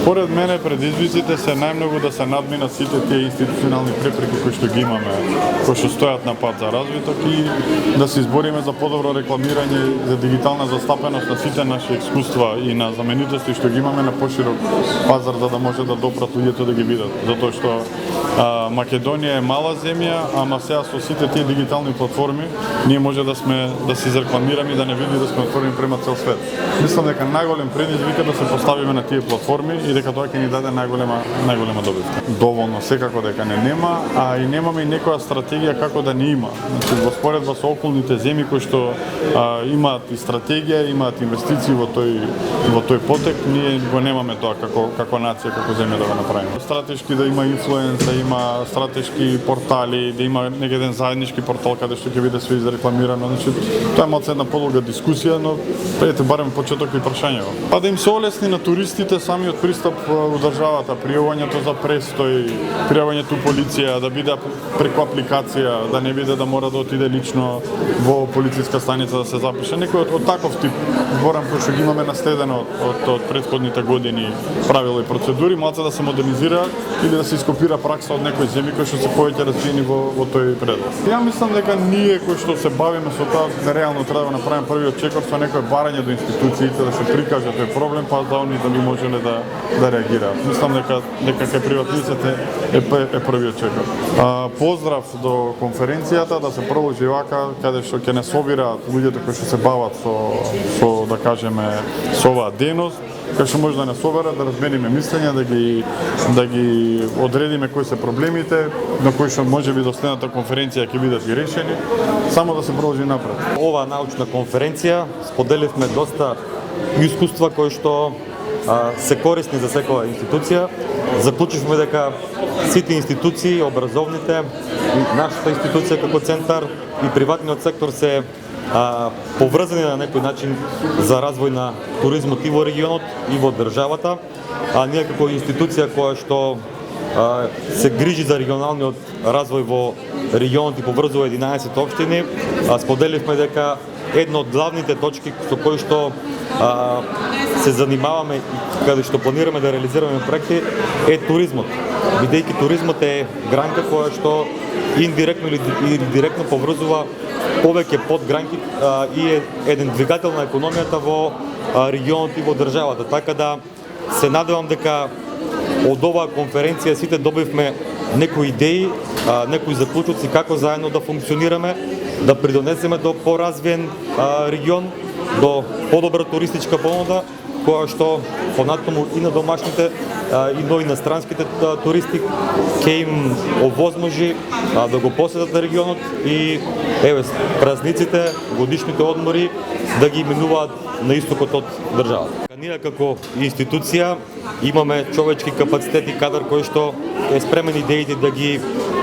Според мене предизвиците се најмногу да се надминат сите тие институционални препреки кои што ги имаме, кои што стојат на пат за развиток и да се избориме за подобро рекламирање, за дигитална застапеност на сите наши искуства и на знаменитости што ги имаме на поширок пазар, за да може да допрат луѓето да ги видат. Затоа што Македонија е мала земја, ама сега со сите тие дигитални платформи ние може да се изрекламираме и да не види да сме отворени према цел свет. Мислам дека најголем предизвик е да се поставиме на тие платформи и дека тоа ќе ни даде најголема добивка. Доволно секако дека не нема, а и немаме и некоја стратегија како да не има. Значи во споредба со околните земји кои што имаат и стратегија, имаат инвестиции во тој потек, ние го немаме тоа како нација, како земја да го направиме. Стратешки да има инфлуенса, има стратешки портали, да има некаден заеднички портал каде што ќе биде све изрекламирано. Значи тоа е малку една подолга дискусија, но ете барем почеток и прашањето. Па да им се олесни на туристите самиот пристап во државата, пријавањето за престој, пријавањето полиција, да биде преку апликација, да не биде да мора да отиде лично во полициска станица да се запише. Некој од таков тип зборам кој што ги имаме наследено од претходните години правила и процедури, малку да се модернизира или да се ископира пракса од некои земји кои што се повеќе развиени во тој предлог. Ја мислам дека ние кои што се бавиме со тоа реално треба да направиме првиот чекор со некој барање до институциите да се прикаже тој проблем, па да они дали можеле да реагираат. Мислам дека кај приватниците е првиот чекор. Поздрав до конференцијата, да се продолжи вака, каде што ќе не собираат луѓето кои што се бават со да кажеме со оваа дејност, кај што може да не соберат, да размениме мислења, да ги одредиме кои се проблемите, на кои што можеби до следната конференција ќе бидат и решени, само да се продолжи напред. Ова научна конференција споделивме доста искуства кои што се корисни за секоја институција. Заклучивме дека сите институции, образовните, нашата институција како центар и приватниот сектор се поврзани на некој начин за развој на туризмот и во регионот и во државата. Ние како институција која што се грижи за регионалниот развој во регионот и поврзува 11 општини, споделивме дека една од главните точки со кои што се занимаваме и каде што планираме да реализираме проекти е туризмот. Бидејќи туризмот е гранка која што индиректно или директно поврзува повеќе подгранки и е еден двигател на економијата во регионот и во државата. Така да се надевам дека од оваа конференција сите добивме некои идеи, некои заклучоци како заедно да функционираме, да придонесеме до поразвиен регион, до подобра туристичка понуда, која што понатаму и на домашните и на иностранските туристи ќе им овозможи да го посетат регионот и празниците, годишните одмори да ги минуваат на истокот од државата. Ние како институција имаме човечки капацитет и кадар кој што е спремен идеите да ги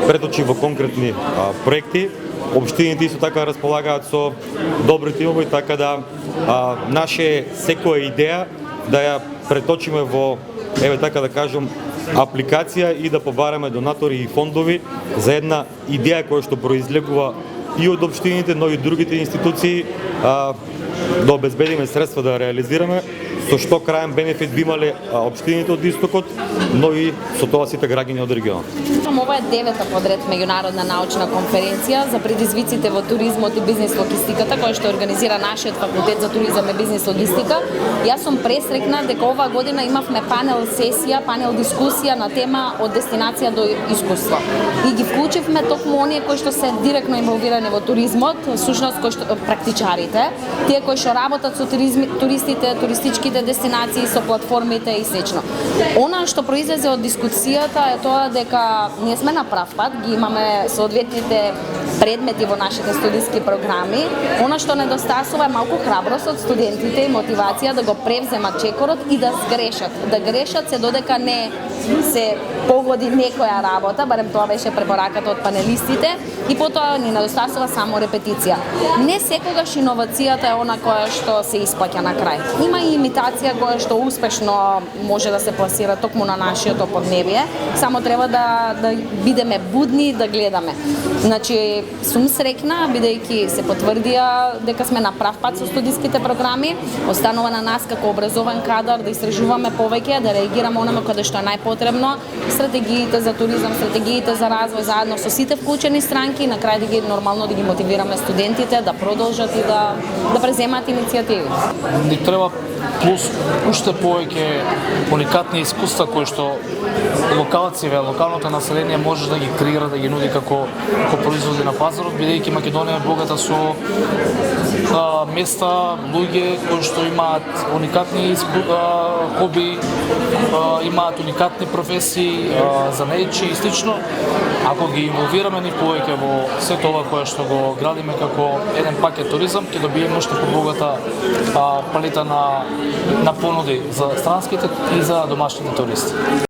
преточи во конкретни проекти. Општините исто така располагаат со добри тимови, така да наше секоја идеја да ја преточиме во, така да кажам, апликација и да побараме донатори и фондови за една идеја која што произлегува и од општините, но и другите институции, да обезбедиме средства да реализираме, со што краен бенефит би имале општините од истокот, но и со тоа сите граѓани од регионот. Ова е 9-та подред меѓународна научна конференција за предизвиците во туризмот и бизнис логистиката, која што организира нашиот факултет за туризам и бизнис логистика. Јас сум пресрекна дека оваа година имавме панел сесија, панел дискусија на тема од дестинација до искуство. И ги вклучивме токму оние кои што се директно инволвирани во туризмот, всушност кои што практичарите, тие кои што работат со туристите, туристичките дестинации, со платформите и слично. Она што произлезе од дискусијата е тоа дека ние сме на прав пат, ги имаме соодветните предмети во нашите студиски програми. Она што недостасува е малку храброст од студентите и мотивација да го превземат чекорот и да сгрешат. Да грешат се додека не се погоди некоја работа, барем тоа беше препораката од панелистите, и потоа ни недостасува само репетиција. Не секогаш иновацијата е она која што се исплаќа на крај. Има и имитација која што успешно може да се пласира токму на нашиото поднебие, само треба да бидеме будни да гледаме. Значи, сум среќна бидејќи се потврдија дека сме на прав пат со студиските програми, останува на нас како образован кадар да истражуваме повеќе, да реагираме онаме каде што е најпотребно, стратегиите за туризам, стратегиите за развој заедно со сите вклучени странки и на крај да ги нормално да ги мотивираме студентите да продолжат и да преземат иницијативи. Ни треба плюс уште повеќе уникатни искуства кои што локалното население може да ги креира, да ги нуди како производи на пазарот, бидејќи Македонија е богата со места, луѓе кои што имаат уникатни хоби, имаат уникатни професии, занаечи и слично. Ако ги инволвираме ни повеќе во се тоа кое што го градиме како еден пакет туризам, ќе добиеме уште побогата палета на понуди за странските и за домашните туристи.